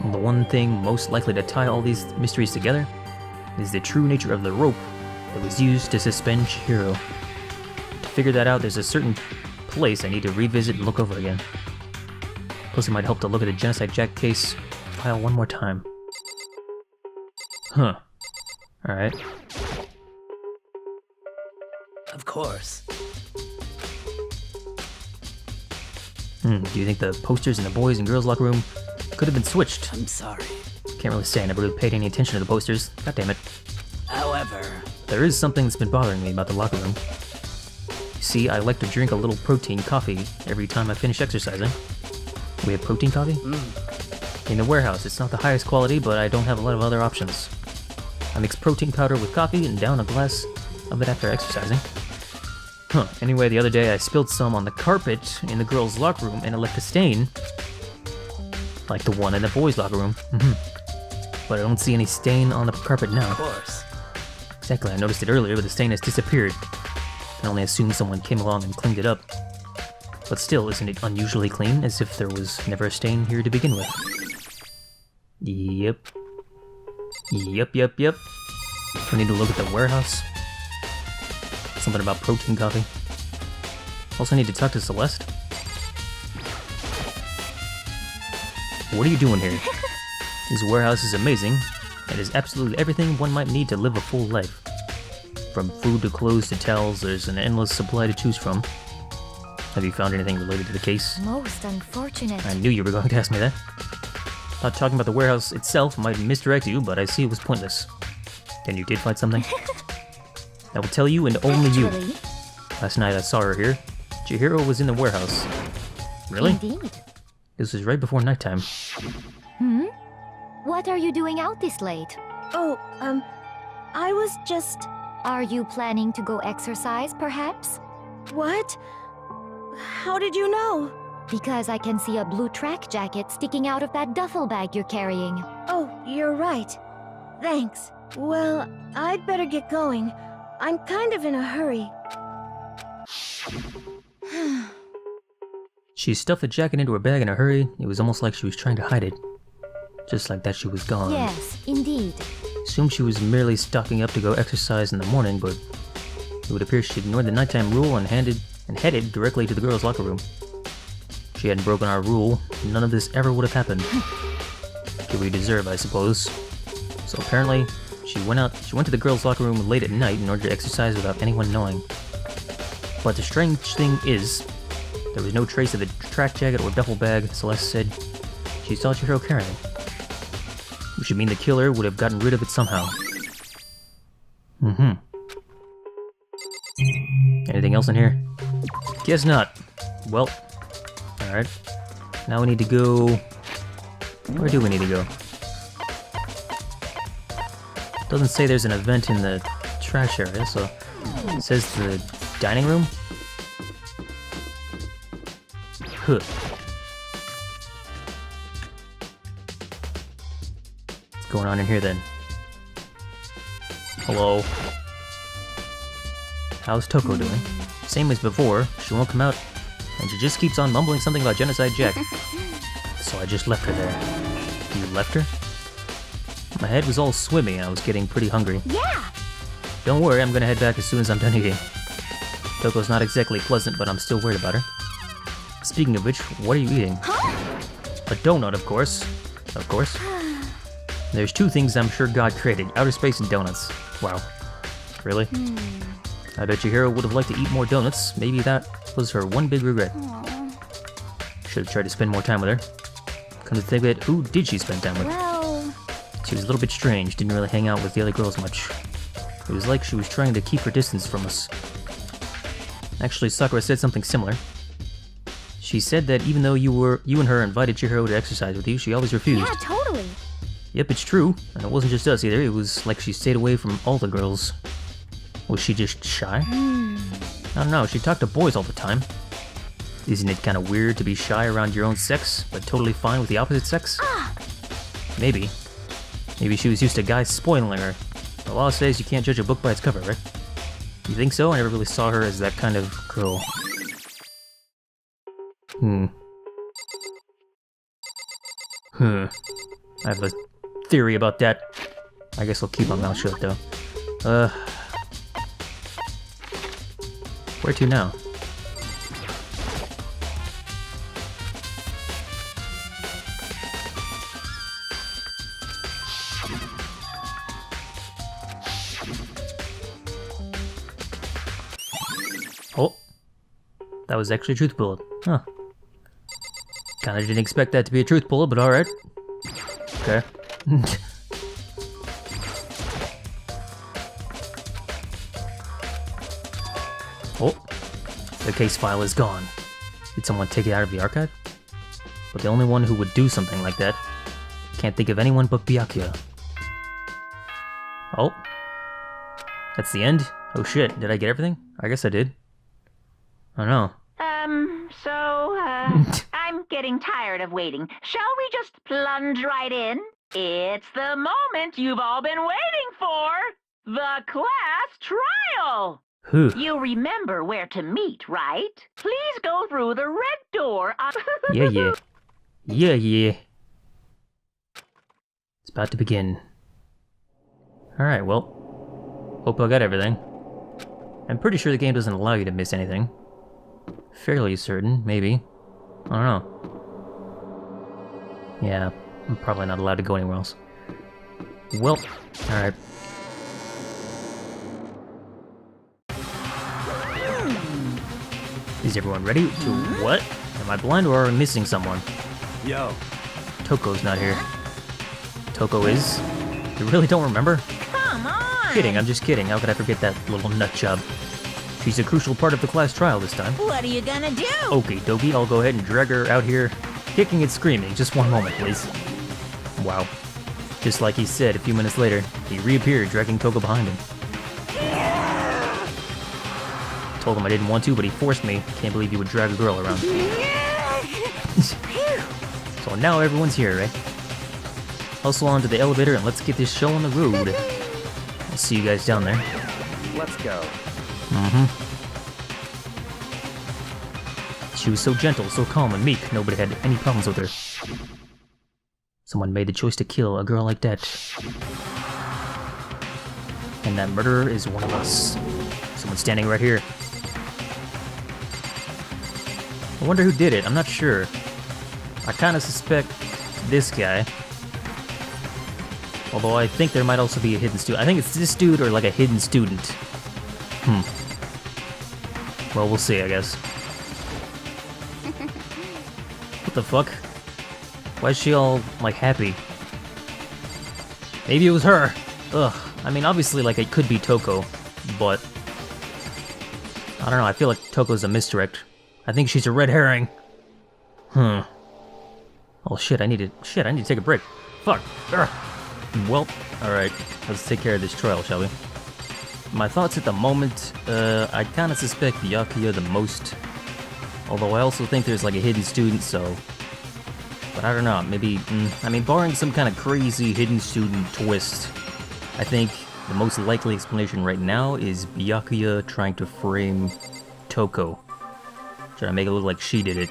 The one thing most likely to tie all these mysteries together is the true nature of the rope that was used to suspend Chihiro. To figure that out, there's a certain place I need to revisit and look over again. Plus, it might help to look at the Genocide Jack case file one more time. Huh. Alright. Of course. Do you think the posters in the boys' and girls' locker room could have been switched? I'm sorry. Can't really say I never really paid any attention to the posters. God damn it. However... There is something that's been bothering me about the locker room. You see, I like to drink a little protein coffee every time I finish exercising. We have protein coffee? In the warehouse, it's not the highest quality, but I don't have a lot of other options. I mix protein powder with coffee and down a glass of it after exercising. Anyway, the other day I spilled some on the carpet in the girls' locker room and it left a stain. Like the one in the boys' locker room. But I don't see any stain on the carpet now. Of course. Exactly, I noticed it earlier, but the stain has disappeared. I can only assume someone came along and cleaned it up. But still, isn't it unusually clean, as if there was never a stain here to begin with? Yep. I need to look at the warehouse. Something about protein coffee. Also need to talk to Celeste. What are you doing here? This warehouse is amazing. It is absolutely everything one might need to live a full life. From food to clothes to towels, there's an endless supply to choose from. Have you found anything related to the case? Most unfortunate. I knew you were going to ask me that. Thought talking about the warehouse itself might misdirect you, but I see it was pointless. Then you did find something? I will tell you and only you. Last night I saw her here. Chihiro was in the warehouse. Really? Indeed. This was right before nighttime. What are you doing out this late? Oh, I was just... Are you planning to go exercise, perhaps? What? How did you know? Because I can see a blue track jacket sticking out of that duffel bag you're carrying. Oh, you're right. Thanks. Well, I'd better get going. I'm kind of in a hurry. She stuffed the jacket into her bag in a hurry. It was almost like she was trying to hide it. Just like that, she was gone. Yes, indeed. Assumed she was merely stocking up to go exercise in the morning, but it would appear she ignored the nighttime rule and headed directly to the girls' locker room. If she hadn't broken our rule, none of this ever would have happened. What we deserve, I suppose. So apparently, she went to the girls' locker room late at night in order to exercise without anyone knowing. But the strange thing is, there was no trace of the track jacket or duffel bag Celeste said she saw Chihiro carrying. Which would mean the killer would have gotten rid of it somehow. Anything else in here? Guess not. Well, alright. Now we need to go... Where do we need to go? Doesn't say there's an event in the trash area, so... It says the dining room? Huh. What's going on in here then? Hello? How's Toko doing? Same as before, she won't come out, and she just keeps on mumbling something about Genocide Jack. So I just left her there. You left her? My head was all swimmy and I was getting pretty hungry. Yeah! Don't worry, I'm gonna head back as soon as I'm done eating. Toko's not exactly pleasant, but I'm still worried about her. Speaking of which, what are you eating? Huh? A donut, of course. Of course. There's two things I'm sure God created, outer space and donuts. Wow. Really? I bet Chihiro would have liked to eat more donuts. Maybe that was her one big regret. Should have tried to spend more time with her. Come to think of it, who did she spend time with? Well... She was a little bit strange, didn't really hang out with the other girls much. It was like she was trying to keep her distance from us. Actually, Sakura said something similar. She said that even though you and her invited Chihiro to exercise with you, she always refused. Yeah, totally. Yep, it's true. And it wasn't just us either, it was like she stayed away from all the girls. Was she just shy? I don't know, she talked to boys all the time. Isn't it kind of weird to be shy around your own sex, but totally fine with the opposite sex? Maybe. Maybe she was used to guys spoiling her. The law says you can't judge a book by its cover, right? You think so? I never really saw her as that kind of girl. I have a theory about that. I guess I'll keep my mouth shut though. Where to now? Oh, that was actually a truth bullet. Huh. Kinda didn't expect that to be a truth bullet, but alright. Okay. Oh, the case file is gone. Did someone take it out of the archive? But the only one who would do something like that. Can't think of anyone but Byakuya. Oh. That's the end? Oh shit, did I get everything? I guess I did. I don't know. I'm getting tired of waiting. Shall we just plunge right in? It's the moment you've all been waiting for! The class trial! Whew. You remember where to meet, right? Please go through the red door on... Yeah. It's about to begin. Alright, well. Hope I got everything. I'm pretty sure the game doesn't allow you to miss anything. Fairly certain, maybe. I don't know. Yeah, I'm probably not allowed to go anywhere else. Well, alright. Is everyone ready to what? Am I blind or am I missing someone? Yo. Toko's not here. Toko is? You really don't remember? Come on! Kidding, I'm just kidding. How could I forget that little nut job? She's a crucial part of the class trial this time. What are you gonna do? Okay, Dogi, I'll go ahead and drag her out here, kicking and screaming. Just one moment, please. Wow. Just like he said a few minutes later, he reappeared, dragging Toko behind him. Told him I didn't want to, but he forced me. Can't believe he would drag a girl around. So now everyone's here, right? Hustle onto the elevator and let's get this show on the road. I'll see you guys down there. Let's go. She was so gentle, so calm and meek, nobody had any problems with her. Someone made the choice to kill a girl like that. And that murderer is one of us. Someone standing right here. I wonder who did it, I'm not sure. I kinda suspect this guy. Although I think there might also be a hidden student. I think it's this dude or like a hidden student. Well, we'll see, I guess. What the fuck? Why is she all, like, happy? Maybe it was her! Ugh. I mean, obviously, like, it could be Toko, but... I don't know, I feel like Toko's a misdirect. I think she's a red herring. Oh shit, I need to take a break. Fuck! Ugh. Well, alright. Let's take care of this trial, shall we? My thoughts at the moment, I kinda suspect Byakuya the most. Although I also think there's like a hidden student, so... But I don't know, maybe... I mean, barring some kind of crazy hidden student twist, I think the most likely explanation right now is Byakuya trying to frame Toko. Trying to make it look like she did it.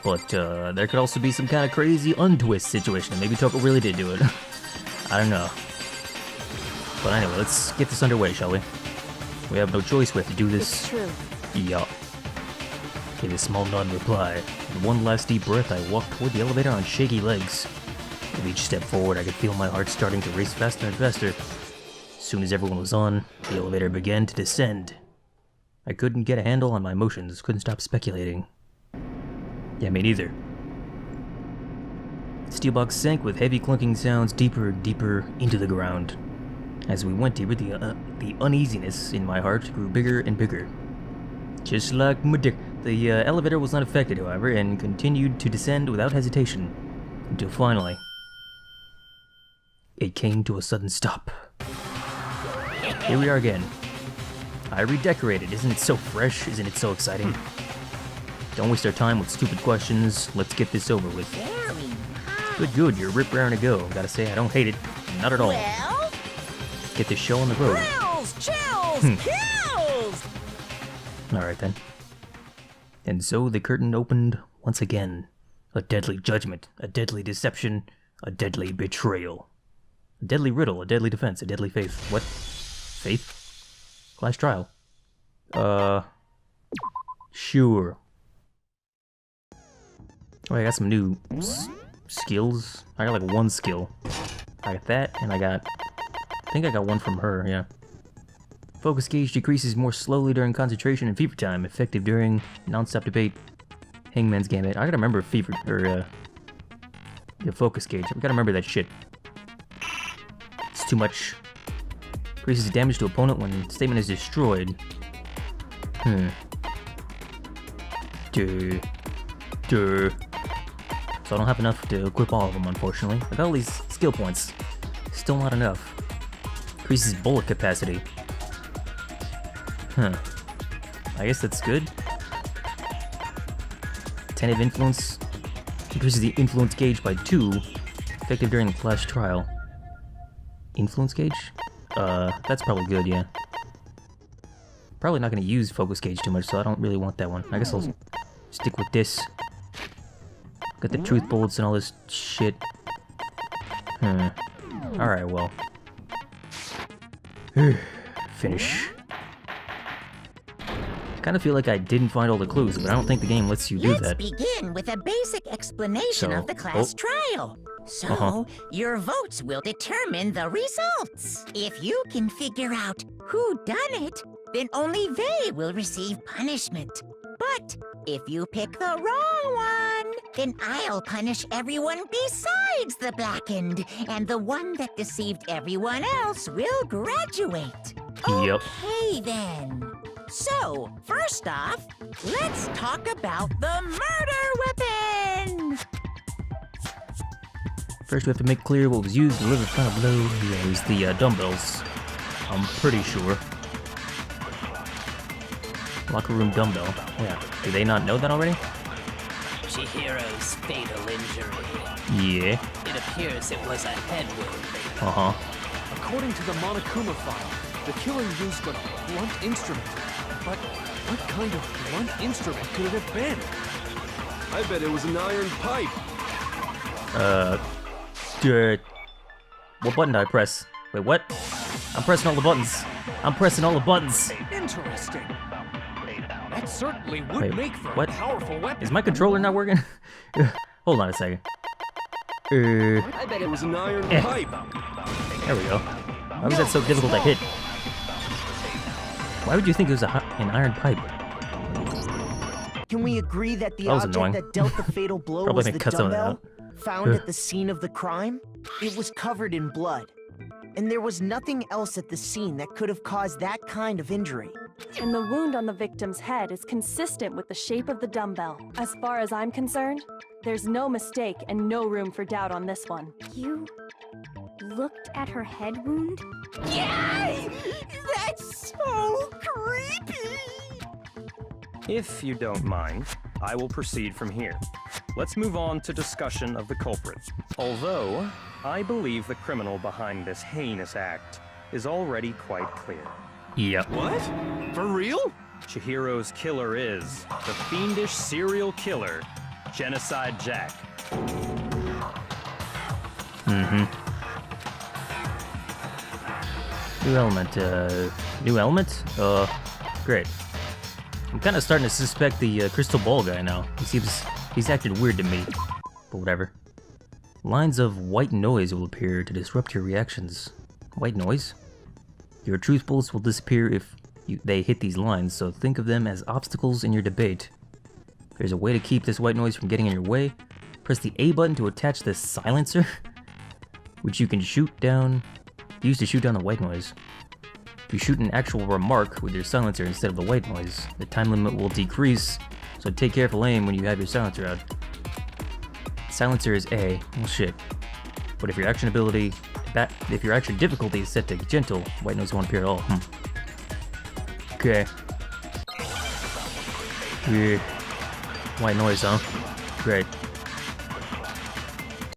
But, there could also be some kind of crazy untwist situation. Maybe Toko really did do it. I don't know. But anyway, let's get this underway, shall we? We have no choice, we have to do this. It's true. Yup. Gave a small nod in reply. In one last deep breath, I walked toward the elevator on shaky legs. With each step forward, I could feel my heart starting to race faster and faster. As soon as everyone was on, the elevator began to descend. I couldn't get a handle on my emotions, couldn't stop speculating. Yeah, me neither. The steel box sank with heavy clunking sounds deeper and deeper into the ground. As we went deeper, the uneasiness in my heart grew bigger and bigger. Just like my dick. The elevator was not affected, however, and continued to descend without hesitation. Until finally, it came to a sudden stop. Here we are again. I redecorated. Isn't it so fresh? Isn't it so exciting? Don't waste our time with stupid questions. Let's get this over with. Good. You're rip raring to go. Gotta say, I don't hate it. Not at all. Well, Get this show on the road. chills, kills! Alright then. And so the curtain opened once again. A deadly judgment, a deadly deception, A deadly betrayal. A deadly riddle, a deadly defense, a deadly faith. What? Faith? Class trial. Sure. Oh, I got some new skills. I got like one skill. I got that, and I think I got one from her, yeah. Focus gauge decreases more slowly during concentration and fever time, effective during non-stop debate. Hangman's Gambit. I gotta remember the focus gauge. I gotta remember that shit. It's too much. Increases damage to opponent when statement is destroyed. So I don't have enough to equip all of them, unfortunately. I got all these skill points. Still not enough. Increases bullet capacity. I guess that's good. Attentive influence. Increases the influence gauge by 2. Effective during the class trial. Influence gauge? That's probably good, yeah. Probably not gonna use focus gauge too much, so I don't really want that one. I guess I'll stick with this. Got the truth bullets and all this shit. Alright, well. Finish. Kind of feel like I didn't find all the clues, but I don't think the game lets you do that. Let's begin with a basic explanation of the class trial. So, your votes will determine the results. If you can figure out who done it, then only they will receive punishment. But if you pick the wrong one, then I'll punish everyone besides the blackened, and the one that deceived everyone else will graduate. Yep. Okay, then. So, first off, let's talk about the murder weapon! First, we have to make clear what was used to deliver the final blow. Yeah, it was the dumbbells. I'm pretty sure. Locker room dumbbell. Yeah. Do they not know that already? Chihiro's fatal injury. Yeah. It appears it was a head wound. According to the Monokuma file, the killer used a blunt instrument. But what kind of blunt instrument could it have been? I bet it was an iron pipe. What button did I press? Wait, what? I'm pressing all the buttons. I'm pressing all the buttons. Interesting. That certainly would Wait, make for what? a powerful weapon. Is my controller not working? Hold on a second. I bet it was an iron pipe. There we go. Why was that so difficult to hit? Why would you think it was an iron pipe? Can we agree that the That was object annoying. that dealt the fatal blow Probably was gonna the cut some of that dumbbell out. found at the scene of the crime? It was covered in blood, and there was nothing else at the scene that could have caused that kind of injury. And the wound on the victim's head is consistent with the shape of the dumbbell. As far as I'm concerned, there's no mistake and no room for doubt on this one. You looked at her head wound? Yay! That's so creepy! If you don't mind, I will proceed from here. Let's move on to discussion of the culprit. Although, I believe the criminal behind this heinous act is already quite clear. Yep. What? For real? Chihiro's killer is the fiendish serial killer, Genocide Jack. New element, new element? Great. I'm kind of starting to suspect the crystal ball guy now. He's acted weird to me, but whatever. Lines of white noise will appear to disrupt your reactions. White noise? Your truth bullets will disappear if they hit these lines, so think of them as obstacles in your debate. There's a way to keep this white noise from getting in your way. Press the A button to attach this silencer, which you can use to shoot down the white noise. If you shoot an actual remark with your silencer instead of the white noise, the time limit will decrease, so take careful aim when you have your silencer out. Silencer is A. Well, shit. But if your action difficulty is set to gentle, white noise won't appear at all. Okay. Yeah. White noise, huh? Great.